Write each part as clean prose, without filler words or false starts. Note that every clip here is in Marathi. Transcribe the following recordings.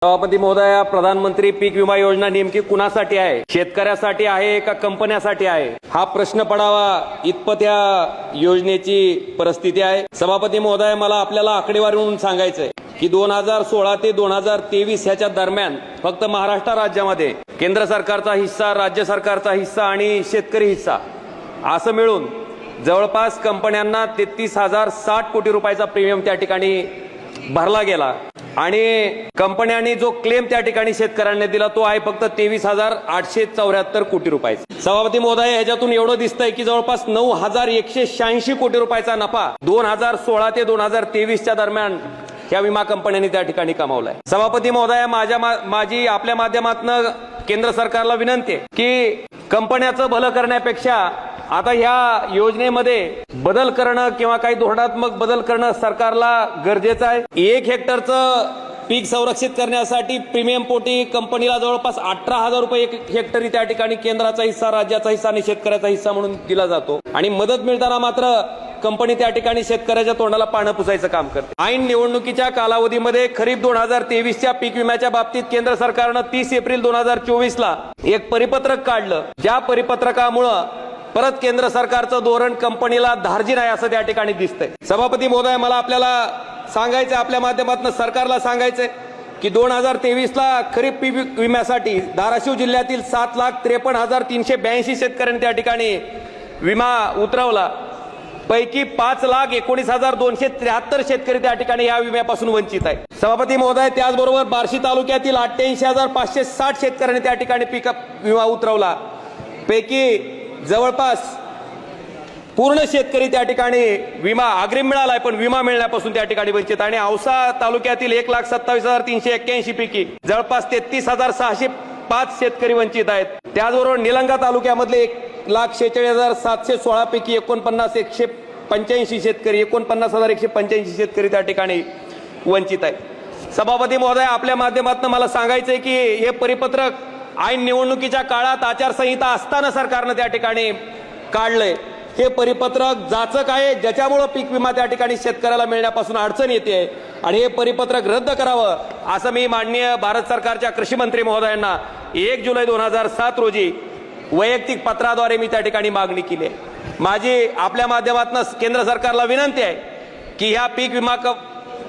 सभापती महोदया, प्रधानमंत्री पीक विमा योजना नेमकी कुणासाठी आहे? शेतकऱ्यासाठी आहे का कंपन्यासाठी आहे? हा प्रश्न पडावा इतपत या योजनेची परिस्थिती आहे। सभापती महोदया, मला आपल्याला आकडेवारीवरून सांगायचंय की 2016 ते 2023 ह्याच्या दरम्यान फक्त महाराष्ट्र राज्यामध्ये केंद्र सरकारचा हिस्सा, राज्य सरकारचा हिस्सा आणि शेतकरी हिस्सा असं मिळून जवळपास कंपन्यांना 33,060 कोटी रुपयाचा प्रीमियम त्या ठिकाणी भरला गेला आणि कंपन्यांनी जो क्लेम त्या ठिकाणी शेतकऱ्यांनी दिला तो आहे फक्त 23,874 कोटी रुपयाचा। सभापती महोदय, ह्याच्यातून एवढं दिसतंय की जवळपास 9,186 कोटी रुपयाचा नफा 2016 ते 2023 दरम्यान या विमा कंपन्यांनी त्या ठिकाणी कमावलाय। सभापती महोदय, माझी आपल्या माध्यमातून केंद्र सरकारला विनंती आहे की कंपन्याचं भलं करण्यापेक्षा आता ह्या योजनेमध्ये बदल करणं किंवा काही धोरणात्मक बदल करणं सरकारला गरजेचं आहे। 1 हेक्टरचं पीक संरक्षित करण्यासाठी प्रीमियम पोटी कंपनीला जवळपास 18,000 रुपये 1 हेक्टरी त्या ठिकाणी केंद्राचा हिस्सा, राज्याचा हिस्सा आणि शेतकऱ्याचा हिस्सा म्हणून दिला जातो आणि मदत मिळताना मात्र कंपनी त्या ठिकाणी शेतकऱ्याच्या तोंडाला पानं पुसायचं काम करते। ऐन निवडणुकीच्या कालावधीमध्ये खरीप 2023च्या पीक विम्याच्या बाबतीत केंद्र सरकारनं 30 एप्रिल 2024ला एक परिपत्रक काढलं। ज्या परिपत्रकामुळं परत केंद्र सरकारचं धोरण कंपनीला धार्जिन आहे असं त्या ठिकाणी दिसतंय। सभापती महोदय, मला आपल्याला सांगायचं, आपल्या माध्यमातून सरकारला सांगायचंय की 2023ला खरीप पीक विम्यासाठी धाराशिव जिल्ह्यातील 7,53,382 शेतकऱ्यांनी त्या ठिकाणी विमा उतरवला। पैकी 5,19,273 शेतकरी त्या ठिकाणी या विम्यापासून वंचित आहे। सभापती महोदय, त्याचबरोबर बार्शी तालुक्यातील 88,560 शेतकऱ्यांनी त्या ठिकाणी पीक विमा उतरवला। पैकी जवळपास पूर्ण शेतकरी त्या ठिकाणी विमा अग्रिम मिळालाय पण विमा मिळण्यापासून त्या ठिकाणी वंचित आणि औसा तालुक्यातील 1,27,381 पैकी जवळपास 33,605 शेतकरी वंचित आहेत। त्याचबरोबर निलंगा तालुक्यामधले 1,46,716 पैकी 49,185 शेतकरी 49,185 शेतकरी त्या ठिकाणी वंचित आहेत। सभापती महोदय, आपल्या माध्यमातून मला सांगायचंय की हे परिपत्रक ऐन निवडणुकीच्या काळात आचारसंहिता असताना सरकारनं त्या ठिकाणी काढलंय। हे परिपत्रक जाचक आहे ज्याच्यामुळे पीक विमा त्या ठिकाणी शेतकऱ्याला मिळण्यापासून अडचण येते आणि हे परिपत्रक रद्द करावं असं मी माननीय भारत सरकारच्या कृषी मंत्री महोदयांना 1 जुलै 2007 रोजी वैयक्तिक पत्राद्वारे मी त्या ठिकाणी मागणी केली आहे। माझी आपल्या माध्यमातून केंद्र सरकारला विनंती आहे की ह्या पीक विमा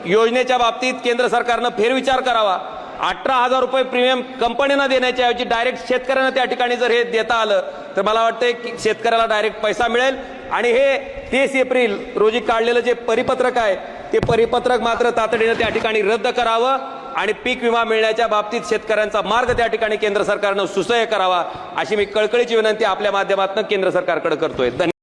योजनेच्या बाबतीत केंद्र सरकारनं फेरविचार करावा। 18,000 रुपये प्रीमियम कंपनीनं देण्याच्या ऐवजी डायरेक्ट शेतकऱ्यांना त्या ठिकाणी जर हे देता आलं तर मला वाटतंय की शेतकऱ्याला डायरेक्ट पैसा मिळेल आणि हे 30 एप्रिल रोजी काढलेलं जे परिपत्रक आहे ते परिपत्रक मात्र तातडीनं त्या ठिकाणी रद्द करावं आणि पीक विमा मिळण्याच्या बाबतीत शेतकऱ्यांचा मार्ग त्या ठिकाणी केंद्र सरकारनं सुसह्य करावा अशी मी कळकळीची विनंती आपल्या माध्यमातून केंद्र सरकारकडे करतोय।